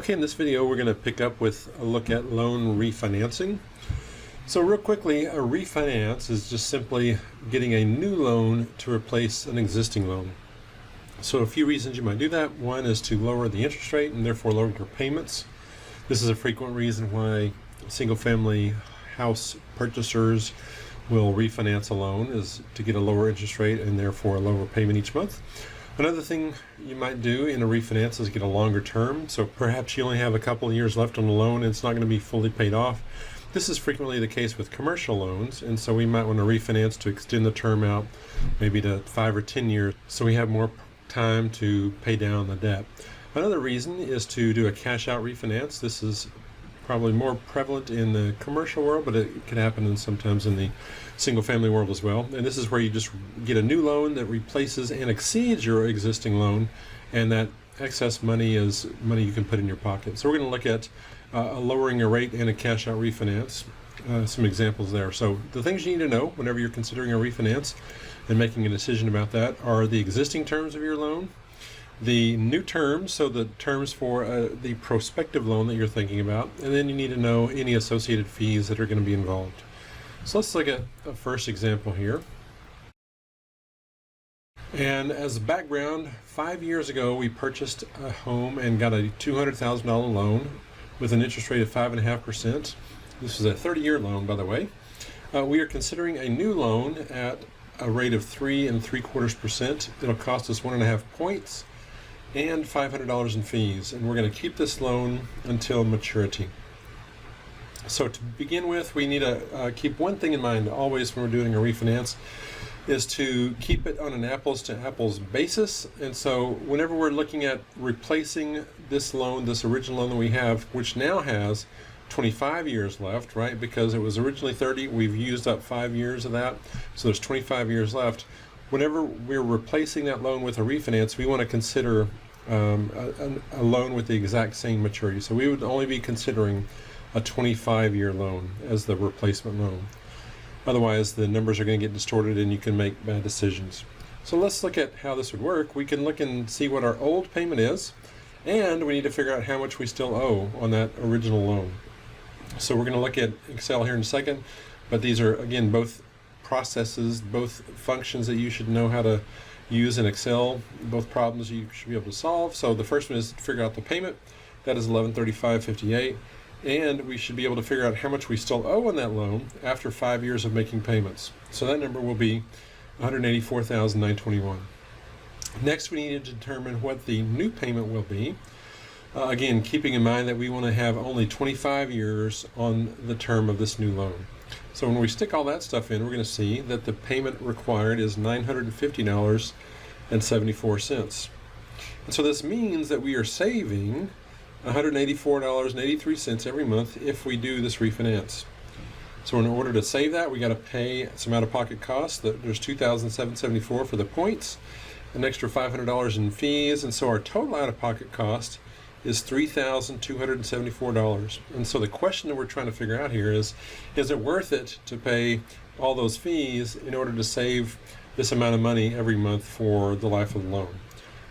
Okay, in this video we're going to pick up with a look at loan refinancing. So real quickly, a refinance is just simply getting a new loan to replace an existing loan. So a few reasons you might do that. One is to lower the interest rate and therefore lower your payments. This is a frequent reason why single-family house purchasers will refinance a loan, is to get a lower interest rate and therefore a lower payment each month. Another thing you might do in a refinance is get a longer term. So perhaps you only have a couple of years left on the loan and it's not going to be fully paid off. This is frequently the case with commercial loans, and so we might want to refinance to extend the term out maybe to 5 or 10 years so we have more time to pay down the debt. Another reason is to do a cash out refinance. This is probably more prevalent in the commercial world, but it can happen sometimes in the single family world as well. And this is where you just get a new loan that replaces and exceeds your existing loan, and that excess money is money you can put in your pocket. So we're going to look at lowering your rate and a cash out refinance. Some examples there. So the things you need to know whenever you're considering a refinance and making a decision about that are the existing terms of your loan, the new terms, so the terms for the prospective loan that you're thinking about, and then you need to know any associated fees that are going to be involved. So let's look at a first example here. And as background, 5 years ago we purchased a home and got a $200,000 loan with an interest rate of 5.5%. This was a 30-year loan, by the way. We are considering a new loan at a rate of 3.75%. It'll cost us 1.5 points and $500 in fees, and we're going to keep this loan until maturity. So to begin with, we need to keep one thing in mind always when we're doing a refinance, is to keep it on an apples to apples basis. And so whenever we're looking at replacing this loan, this original loan that we have, which now has 25 years left, right? Because it was originally 30, we've used up 5 years of that, so there's 25 years left. Whenever we're replacing that loan with a refinance, we want to consider a loan with the exact same maturity. So we would only be considering a 25-year loan as the replacement loan. Otherwise, the numbers are going to get distorted and you can make bad decisions. So let's look at how this would work. We can look and see what our old payment is, and we need to figure out how much we still owe on that original loan. So we're going to look at Excel here in a second, but these are, again, both processes, both functions that you should know how to use in Excel, both problems you should be able to solve. So the first one is to figure out the payment. That is $1135.58, and we should be able to figure out how much we still owe on that loan after 5 years of making payments. So that number will be $184,921. Next, we need to determine what the new payment will be. Again, keeping in mind that we want to have only 25 years on the term of this new loan. So when we stick all that stuff in, we're going to see that the payment required is $950.74. And so this means that we are saving $184.83 every month if we do this refinance. So in order to save that, we got to pay some out-of-pocket costs. There's $2,774 for the points, an extra $500 in fees, and so our total out-of-pocket cost is $3,274. And so the question that we're trying to figure out here is it worth it to pay all those fees in order to save this amount of money every month for the life of the loan?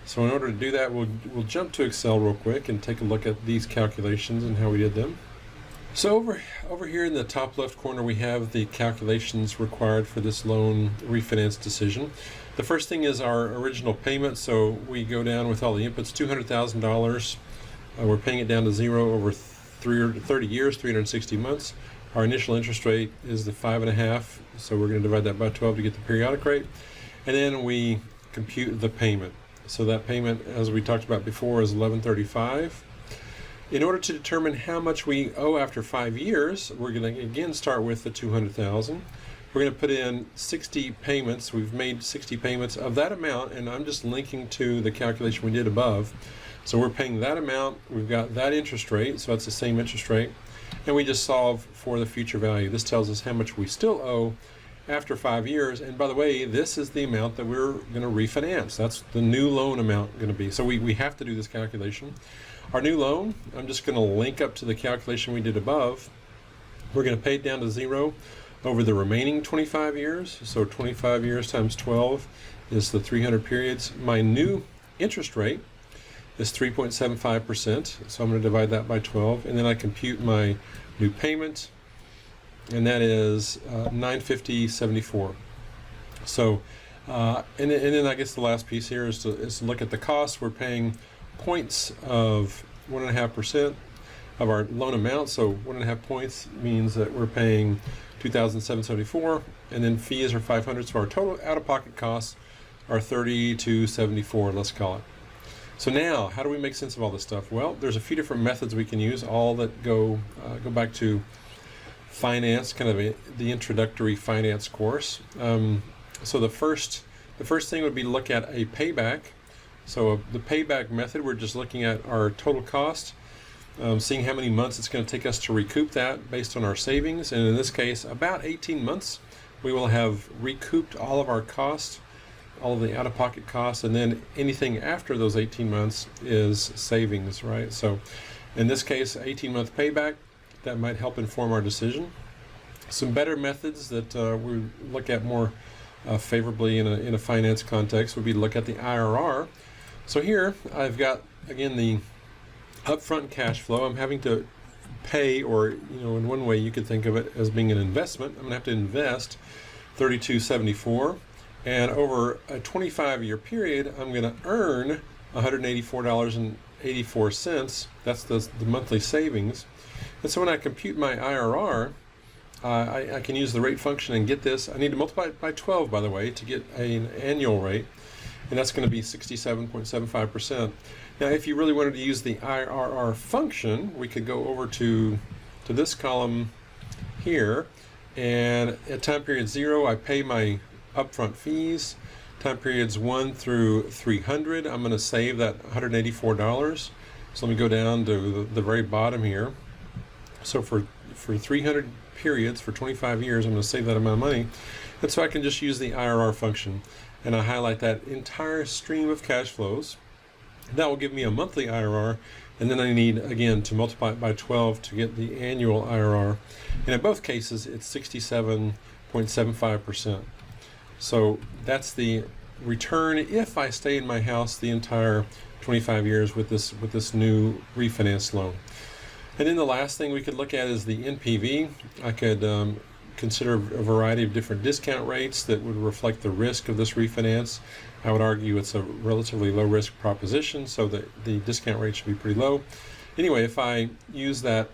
So in order to do that, we'll jump to Excel real quick and take a look at these calculations and how we did them. So over here in the top left corner, we have the calculations required for this loan refinance decision. The first thing is our original payment. So we go down with all the inputs, $200,000. We're paying it down to zero over 30 years, 360 months. Our initial interest rate is the 5.5, so we're going to divide that by 12 to get the periodic rate. And then we compute the payment. So that payment, as we talked about before, is $1135. In order to determine how much we owe after 5 years, we're going to again start with the $200,000. We're going to put in 60 payments. We've made 60 payments of that amount, and I'm just linking to the calculation we did above. So we're paying that amount, we've got that interest rate, so that's the same interest rate, and we just solve for the future value. This tells us how much we still owe after 5 years, and by the way, this is the amount that we're going to refinance. That's the new loan amount going to be. So we have to do this calculation. Our new loan, I'm just going to link up to the calculation we did above. We're going to pay it down to zero over the remaining 25 years. So 25 years times 12 is the 300 periods. My new interest rate is 3.75%. So I'm going to divide that by 12, and then I compute my new payment, and that is $950.74. So, and then I guess the last piece here is to look at the cost. We're paying points of 1.5% of our loan amount. So 1.5 points means that we're paying $2,774, and then fees are $500. So our total out-of-pocket costs are $32.74, let's call it. So now, how do we make sense of all this stuff? Well, there's a few different methods we can use, all that go back to finance, kind of the introductory finance course. So the first thing would be to look at a payback. So the payback method, we're just looking at our total cost, seeing how many months it's going to take us to recoup that based on our savings. And in this case, about 18 months, we will have recouped all of our costs, all of the out-of-pocket costs, and then anything after those 18 months is savings, right? So in this case, 18-month payback, that might help inform our decision. Some better methods that we look at more favorably in a finance context would be to look at the IRR. So here I've got, again, the upfront cash flow. I'm having to pay, or in one way you could think of it as being an investment. I'm going to have to invest $32.74, and over a 25-year period I'm going to earn $184.84. That's the monthly savings. And so when I compute my IRR, I can use the rate function and get this. I need to multiply it by 12, by the way, to get an annual rate, and that's going to be 67.75%. Now, if you really wanted to use the IRR function, we could go over to this column here, and at time period 0, I pay my upfront fees. Time periods 1 through 300, I'm going to save that $184. So let me go down to the very bottom here. So for 300 periods, for 25 years, I'm going to save that amount of money. And so I can just use the IRR function, and I highlight that entire stream of cash flows. That will give me a monthly IRR, and then I need, again, to multiply it by 12 to get the annual IRR. And in both cases, it's 67.75%. So that's the return if I stay in my house the entire 25 years with this new refinance loan. And then the last thing we could look at is the NPV. I could consider a variety of different discount rates that would reflect the risk of this refinance. I would argue it's a relatively low risk proposition, so that the discount rate should be pretty low. Anyway, if I use that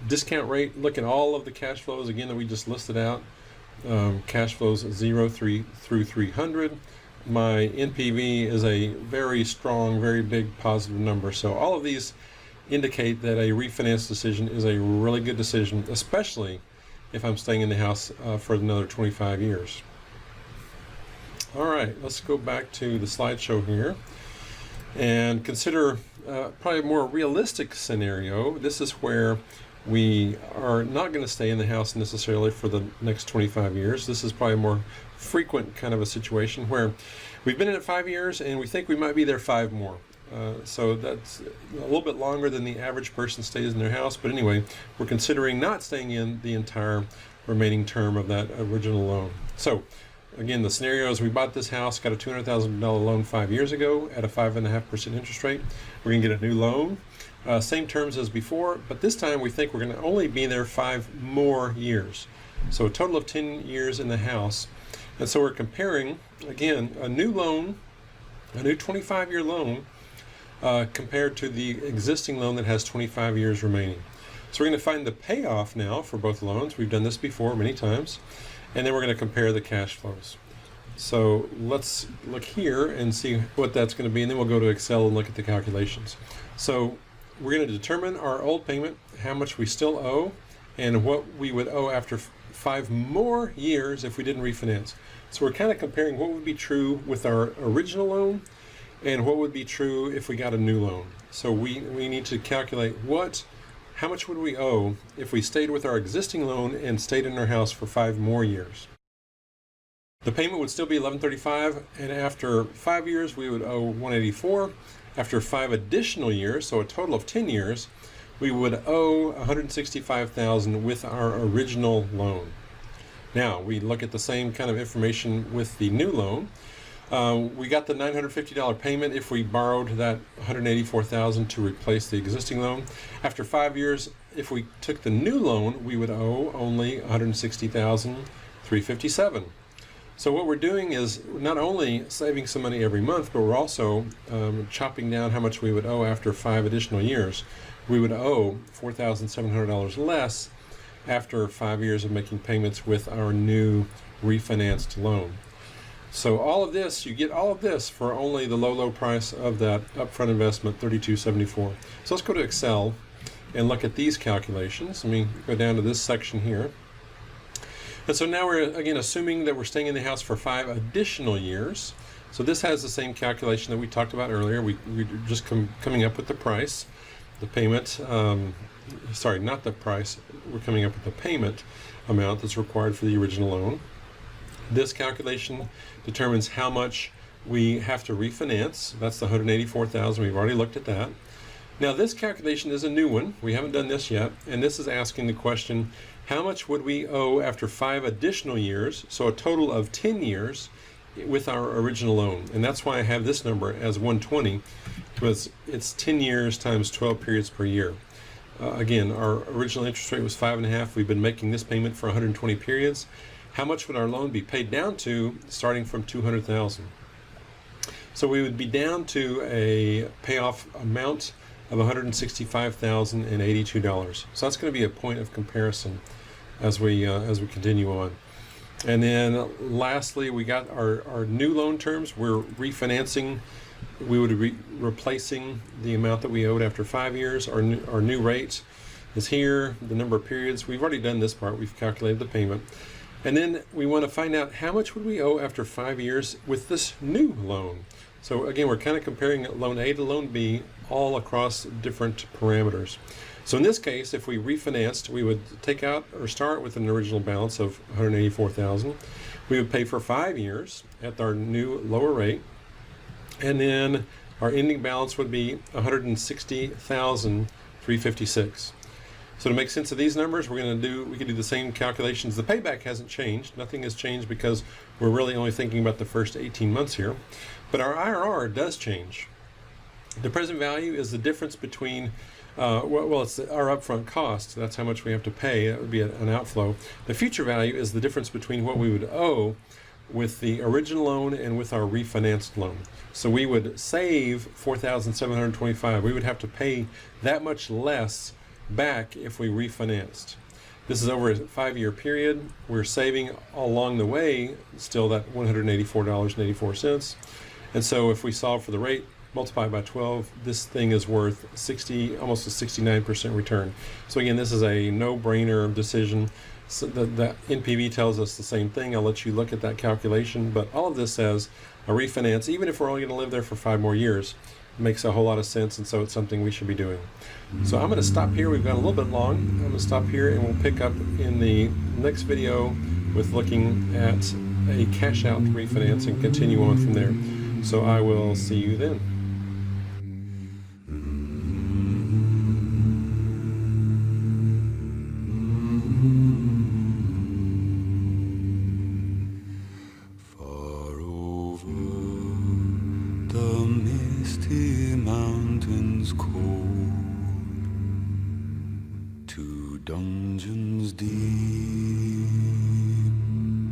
discount rate, look at all of the cash flows again that we just listed out, cash flows 0 through 300. My NPV is a very strong, very big positive number. So all of these indicate that a refinance decision is a really good decision, especially if I'm staying in the house for another 25 years. All right, let's go back to the slideshow here and consider probably a more realistic scenario. This is where we are not going to stay in the house necessarily for the next 25 years. This is probably a more frequent kind of a situation where we've been in it 5 years and we think we might be there 5 more. So that's a little bit longer than the average person stays in their house. But anyway, we're considering not staying in the entire remaining term of that original loan. So again, the scenario is we bought this house, got a $200,000 loan 5 years ago at a 5.5% interest rate. We're going to get a new loan. Same terms as before, but this time we think we're going to only be there 5 more years. So a total of 10 years in the house. And so we're comparing, again, a new loan, a new 25-year loan, compared to the existing loan that has 25 years remaining. So we're going to find the payoff now for both loans. We've done this before many times. And then we're going to compare the cash flows. So let's look here and see what that's going to be, and then we'll go to Excel and look at the calculations. So we're going to determine our old payment, how much we still owe, and what we would owe after 5 more years if we didn't refinance. So we're kind of comparing what would be true with our original loan and what would be true if we got a new loan. So we need to calculate how much would we owe if we stayed with our existing loan and stayed in our house for 5 more years. The payment would still be $1,135, and after 5 years we would owe $184. After 5 additional years, so a total of 10 years, we would owe $165,000 with our original loan. Now we look at the same kind of information with the new loan. We got the $950 payment if we borrowed that $184,000 to replace the existing loan. After 5 years, if we took the new loan, we would owe only $160,357. So what we're doing is not only saving some money every month, but we're also chopping down how much we would owe after 5 additional years. We would owe $4,700 less after 5 years of making payments with our new refinanced loan. So all of this, you get all of this for only the low price of that upfront investment, $32.74. So let's go to Excel and look at these calculations. Let me go down to this section here. And so now we're again assuming that we're staying in the house for 5 additional years. So this has the same calculation that we talked about earlier. We're just coming up with the price, the payment, sorry, not the price, we're coming up with the payment amount that's required for the original loan. This calculation determines how much we have to refinance. That's the $184,000. We've already looked at that. Now this calculation is a new one. We haven't done this yet, and this is asking the question, how much would we owe after 5 additional years, so a total of 10 years with our original loan? And that's why I have this number as 120, because it's 10 years times 12 periods per year. Again, our original interest rate was 5.5. We've been making this payment for 120 periods. How much would our loan be paid down to starting from $200,000? So we would be down to a payoff amount of $165,082. So that's going to be a point of comparison as we continue on. And then lastly, we got our new loan terms. We're refinancing. We would be replacing the amount that we owed after 5 years. Our new rate is here. The number of periods. We've already done this part. We've calculated the payment. And then we want to find out how much would we owe after 5 years with this new loan. So again, we're kind of comparing loan A to loan B all across different parameters. So in this case, if we refinanced, we would take out or start with an original balance of $184,000. We would pay for 5 years at our new lower rate. And then our ending balance would be $160,356. So to make sense of these numbers, we can do the same calculations. The payback hasn't changed. Nothing has changed because we're really only thinking about the first 18 months here. But our IRR does change. The present value is the difference between, it's our upfront cost. That's how much we have to pay. That would be an outflow. The future value is the difference between what we would owe with the original loan and with our refinanced loan. So we would save $4,725. We would have to pay that much less back if we refinanced. This is over a 5-year period. We're saving along the way still that $184.84. And so if we solve for the rate, multiply by 12, this thing is worth almost a 69% return. So again, this is a no-brainer decision. So the NPV tells us the same thing. I'll let you look at that calculation, but all of this says a refinance, even if we're only going to live there for 5 more years, makes a whole lot of sense, and so it's something we should be doing. So I'm going to stop here. We've gone a little bit long. I'm going to stop here, and we'll pick up in the next video with looking at a cash out refinance and continue on from there. So I will see you then. Far over the misty mountains cold, to dungeons deep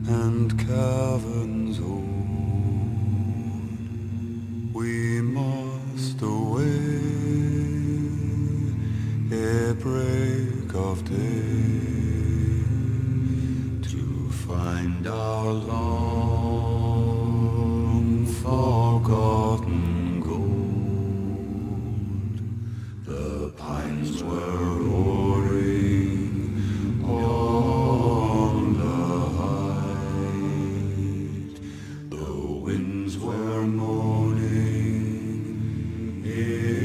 and caverns old, we must away ere break of day to find our long forgotten gold. The pines were roaring on the height, the winds were moaning in